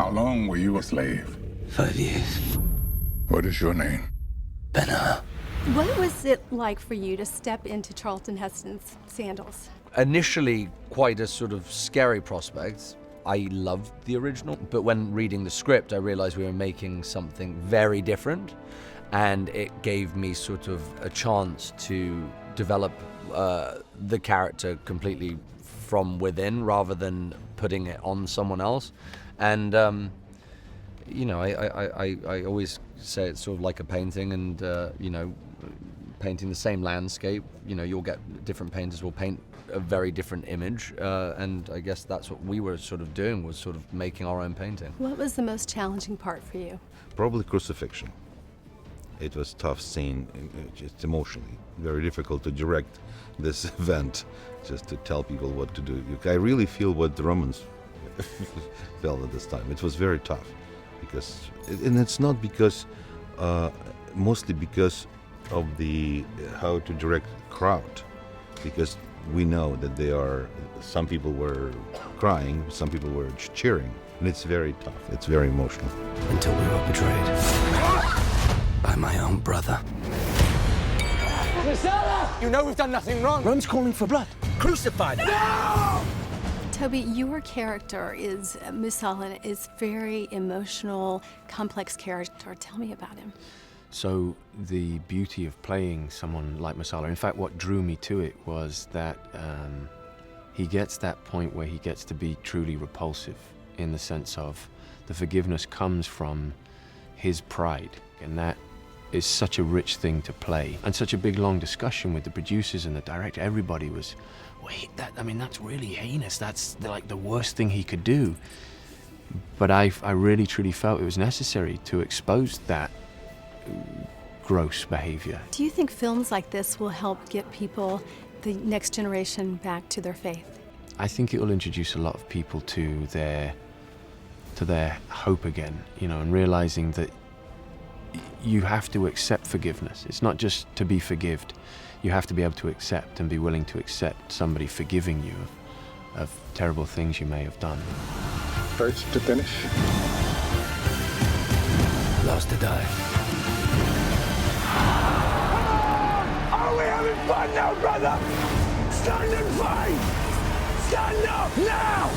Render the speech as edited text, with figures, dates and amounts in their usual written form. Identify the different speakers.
Speaker 1: How long were you a slave?
Speaker 2: 5 years.
Speaker 1: What is your name?
Speaker 2: BEN-HUR.
Speaker 3: What was it like for you to step into Charlton Heston's Sandals?
Speaker 4: Initially, quite a sort of scary prospect. I loved the original, but when reading the script, I realized we were making something very different, and it gave me sort of a chance to develop the character completely from within rather than putting it on someone else. And you know, I always say it's sort of like a painting, and you know, painting the same landscape, you know, you'll get different painters will paint a very different image, and I guess that's what we were sort of doing, was sort of making our own painting.
Speaker 3: What was the most challenging part for you?
Speaker 5: Probably crucifixion. It was a tough scene, just emotionally. Very difficult to direct this event, just to tell people what to do. I really feel what the Romans felt at this time. It was very tough, because, and it's not because, mostly because of the how to direct crowd, because we know that some people were crying, some people were cheering, and it's very tough, it's very emotional.
Speaker 2: Until we were betrayed by my own brother.
Speaker 6: You know we've done nothing wrong.
Speaker 2: Rome's calling for blood. Crucify them.
Speaker 6: No!
Speaker 3: Toby, your character is, Musalin, is very emotional, complex character. Tell me about him.
Speaker 7: So the beauty of playing someone like Masala, in fact, what drew me to it was that he gets that point where he gets to be truly repulsive, in the sense of the forgiveness comes from his pride, and that is such a rich thing to play, and such a big long discussion with the producers and the director. Everybody was, wait, I mean, that's really heinous. That's like the worst thing he could do. But I really truly felt it was necessary to expose that gross behavior.
Speaker 3: Do you think films like this will help get people, the next generation, back to their faith?
Speaker 7: I think it will introduce a lot of people to their hope again, you know, and realizing that you have to accept forgiveness. It's not just to be forgived. You have to be able to accept and be willing to accept somebody forgiving you of terrible things you may have done.
Speaker 1: First to finish.
Speaker 2: Last to die.
Speaker 6: Are we having fun now, brother? Stand and fight! Stand up now!